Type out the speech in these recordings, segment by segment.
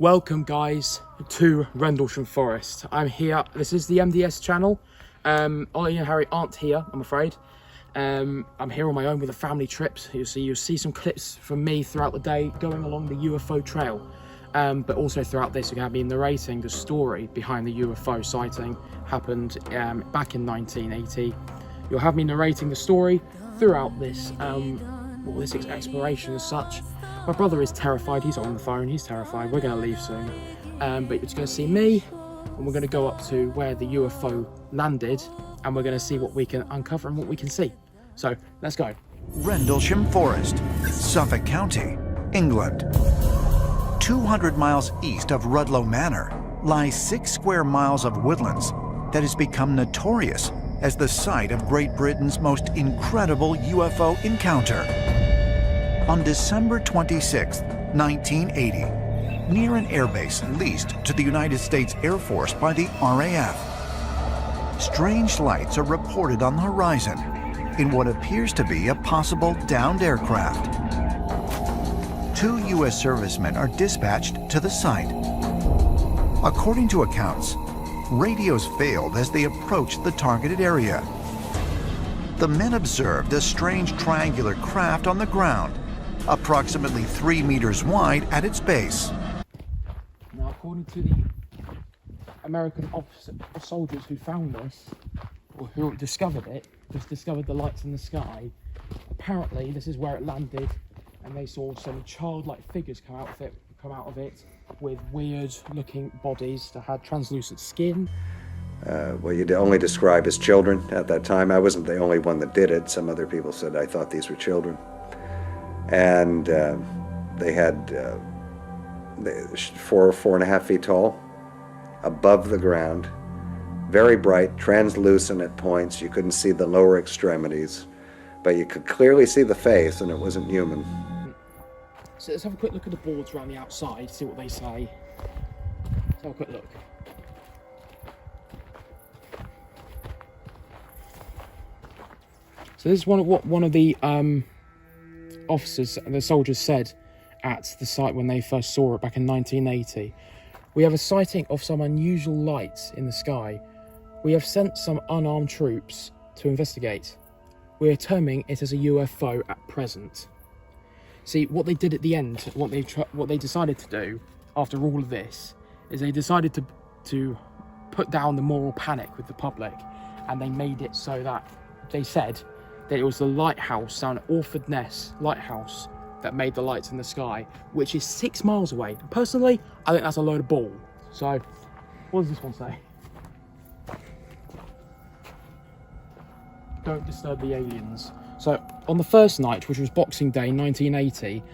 Welcome guys to Rendlesham Forest. I'm here, this is the MDS channel. Ollie and Harry aren't here, I'm afraid. I'm here on my own with a family trip. You'll see some clips from me throughout the day going along the UFO trail. But also throughout this, you're going to be narrating the story behind the UFO sighting. Happened back in 1980. You'll have me narrating the story throughout this, this exploration as such. My brother is terrified, he's on the phone, he's terrified, we're going to leave soon. But it's going to see me, and we're going to go up to where the UFO landed, and we're going to see what we can uncover and what we can see. So, let's go. Rendlesham Forest, Suffolk County, England. 200 miles east of Rudloe Manor lies 6 square miles of woodlands that has become notorious as the site of Great Britain's most incredible UFO encounter. On December 26, 1980, near an airbase leased to the United States Air Force by the RAF, strange lights are reported on the horizon in what appears to be a possible downed aircraft. 2 U.S. servicemen are dispatched to the site. According to accounts, radios failed as they approached the targeted area. The men observed a strange triangular craft on the ground, approximately 3 meters wide at its base. Now, according to the American soldiers who found this, or who discovered it, just discovered the lights in the sky, apparently this is where it landed, and they saw some childlike figures come out of it with weird-looking bodies that had translucent skin. Well, you'd only describe as children at that time. I wasn't the only one that did it. Some other people said I thought these were children. And they had 4.5 feet tall, above the ground, very bright, translucent at points. You couldn't see the lower extremities, but you could clearly see the face, and it wasn't human. So let's have a quick look at the boards around the outside, see what they say. Let's have a quick look. So this is one of the officers, the soldiers said at the site when they first saw it back in 1980. We have a sighting of some unusual lights in the sky. We have sent some unarmed troops to investigate. We are terming it as a UFO at present. See, what they did at the end, what they decided to do after all of this, is they decided to put down the moral panic with the public, and they made it so that they said that it was the lighthouse down at Orford Ness Lighthouse that made the lights in the sky, which is 6 miles away. And personally, I think that's a load of bull. So, what does this one say? Don't disturb the aliens. So, on the first night, which was Boxing Day 1980,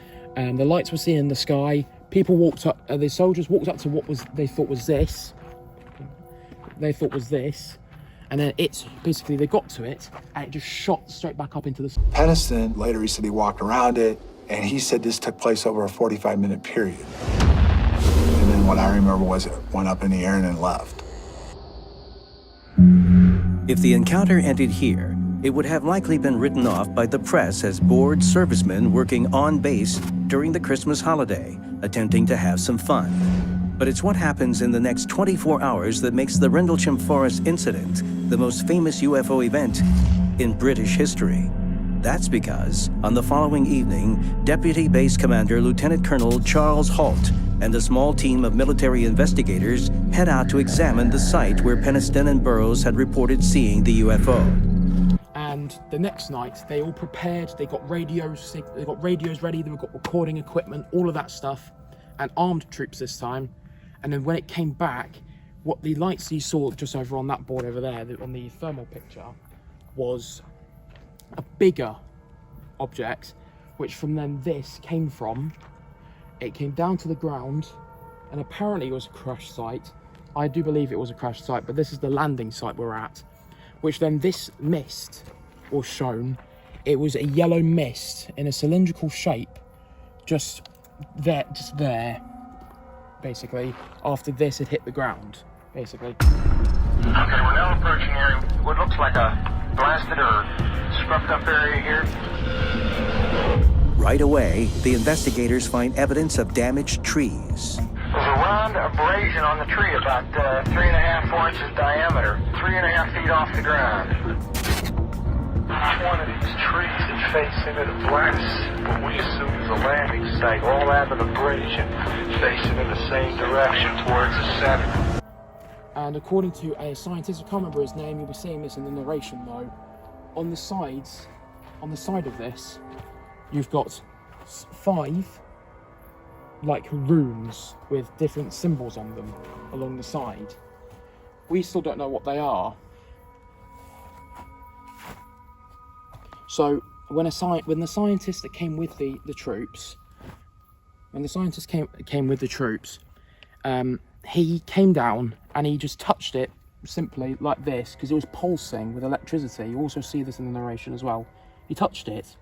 the lights were seen in the sky. People walked up, the soldiers walked up to what they thought was this. And then they got to it, and it just shot straight back up into the sky. Peniston, later he said he walked around it, and he said this took place over a 45-minute period. And then what I remember was it went up in the air and then left. If the encounter ended here, it would have likely been written off by the press as bored servicemen working on base during the Christmas holiday, attempting to have some fun. But it's what happens in the next 24 hours that makes the Rendlesham Forest incident the most famous UFO event in British history. That's because, on the following evening, Deputy Base Commander Lieutenant Colonel Charles Holt and a small team of military investigators head out to examine the site where Peniston and Burroughs had reported seeing the UFO. And the next night, they all prepared, they got radios ready, they've got recording equipment, all of that stuff, and armed troops this time. And then when it came back, what the lights you saw just over on that board over there, on the thermal picture, was a bigger object, which from then this came from. It came down to the ground, and apparently it was a crash site. I do believe it was a crash site, but this is the landing site we're at, which then this mist was shown. It was a yellow mist in a cylindrical shape, just there, basically, after this had hit the ground, basically. Okay, we're now approaching what looks like a blasted or scrubbed up area here. Right away, the investigators find evidence of damaged trees. There's a round abrasion on the tree about 3.5, 4 inches diameter, 3.5 feet off the ground. One of these trees is facing at a blast, what we assume is a landing site. All have an abrasion facing in the same direction towards the center. And according to a scientist, I can't remember his name, you'll be seeing this in the narration though, on the sides, on the side of this, you've got 5 like runes with different symbols on them along the side. We still don't know what they are. So when the scientist that came with the troops, when the scientist came with the troops, he came down and he just touched it simply like this because it was pulsing with electricity. You also see this in the narration as well. He touched it,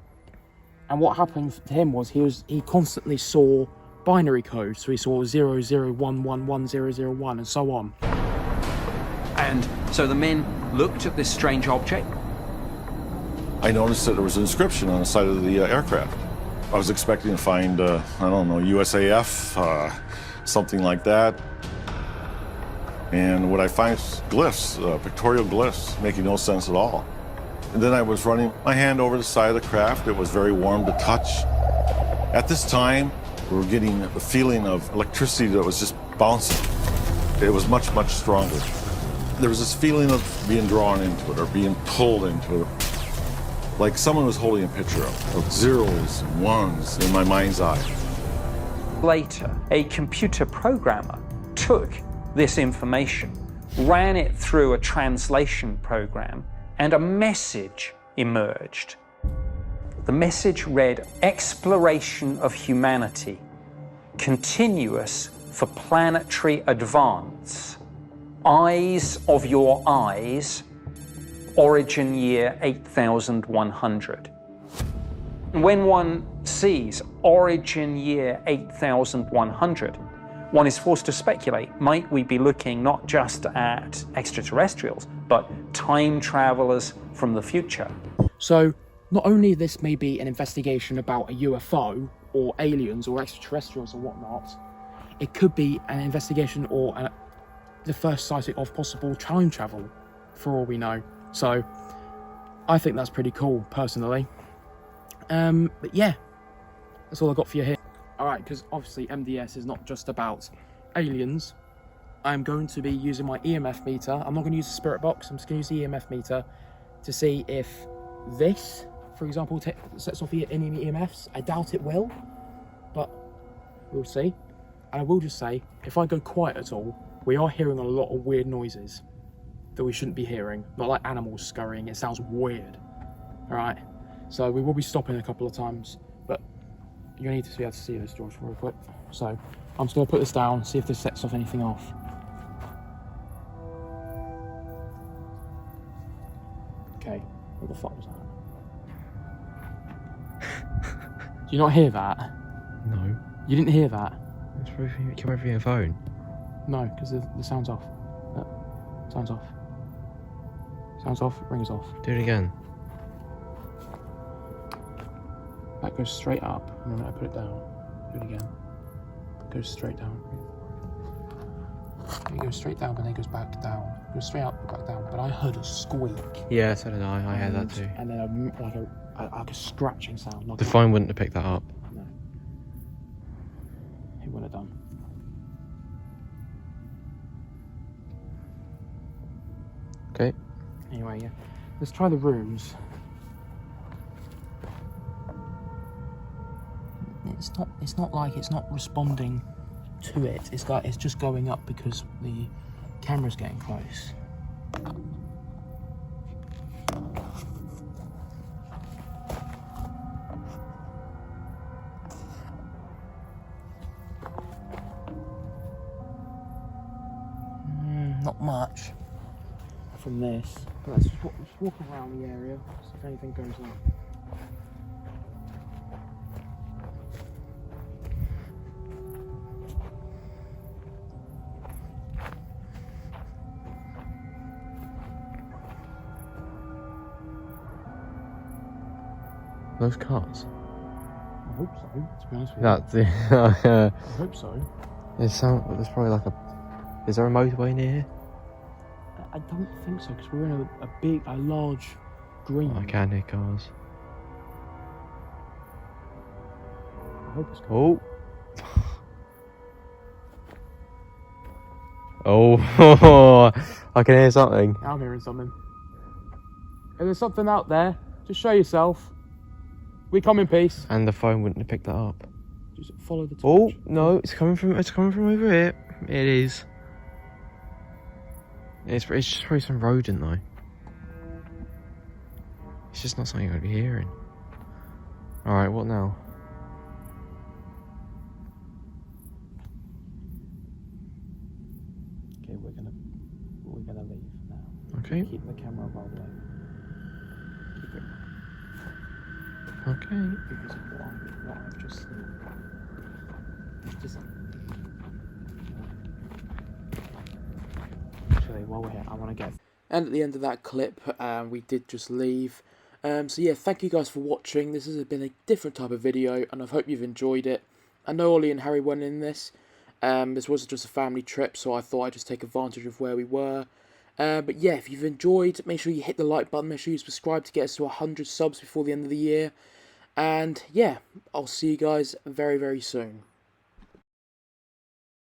and what happened to him was he constantly saw binary code. So he saw 00111001 and so on. And so the men looked at this strange object. I noticed that there was an inscription on the side of the aircraft. I was expecting to find, I don't know, USAF, something like that. And what I find is glyphs, pictorial glyphs, making no sense at all. And then I was running my hand over the side of the craft. It was very warm to touch. At this time, we were getting the feeling of electricity that was just bouncing. It was much, much stronger. There was this feeling of being drawn into it or being pulled into it. Like someone was holding a picture of zeros and ones in my mind's eye. Later, a computer programmer took this information, ran it through a translation program, and a message emerged. The message read, "Exploration of humanity, continuous for planetary advance. Eyes of your eyes, origin year 8100. When one sees origin year 8100, one is forced to speculate, might we be looking not just at extraterrestrials, but time travelers from the future? So not only this may be an investigation about a UFO or aliens or extraterrestrials or whatnot, it could be an investigation or the first sighting of possible time travel, for all we know. So I think that's pretty cool, personally. But yeah, that's all I got for you here. Alright, because obviously MDS is not just about aliens. I'm going to be using my EMF meter. I'm not going to use the spirit box, I'm just going to use the EMF meter to see if this, for example, sets off any EMFs. I doubt it will, but we'll see. And I will just say, if I go quiet at all, we are hearing a lot of weird noises that we shouldn't be hearing. Not like animals scurrying, it sounds weird. Alright, so we will be stopping a couple of times, but you need to be able to see this, George, real quick. So I'm just going to put this down, see if this sets off anything off. Okay, what the fuck was that? Do you not hear that? No. You didn't hear that? It's probably come over your phone. No, because the sound's off. Sound's off. Sound's off, rings off. Do it again. That goes straight up, and then I put it down. Do it again. It goes straight down. It goes straight down, but then it goes back down. It goes straight up, back down. But I heard a squeak. Yeah, so did I. I heard that too. And then like a scratching sound. Like The phone wouldn't have picked that up. No. It wouldn't have done. Okay. Anyway, yeah. Let's try the rooms. It's not like it's not responding to it. It's like it's just going up because the camera's getting close. Not much from this. But let's just walk around the area, see if anything goes on. Those cars? I hope so, to be honest with you. That's the. I hope so. There's probably like a. Is there a motorway near here? I don't think so, because we're in a large green. Oh, I can hear cars. I hope it's cool. Oh. Oh. I can hear something. I'm hearing something. If there's something out there, just show yourself. We come in peace. And the phone wouldn't have picked that up. Just follow the torch. Oh no, it's coming from over here. It is. It's just probably some rodent though. It's just not something I'd be hearing. All right, what now? Okay, we're gonna leave now. Okay. Keep the camera rolling. Keep it Okay. because of what I've just seen. Just actually, while we're here, I want to get. And at the end of that clip, we did just leave. So yeah, thank you guys for watching. This has been a different type of video, and I hope you've enjoyed it. I know Ollie and Harry weren't in this. This wasn't just a family trip, so I thought I'd just take advantage of where we were. But yeah, if you've enjoyed, make sure you hit the like button. Make sure you subscribe to get us to 100 subs before the end of the year. And yeah, I'll see you guys very, very soon.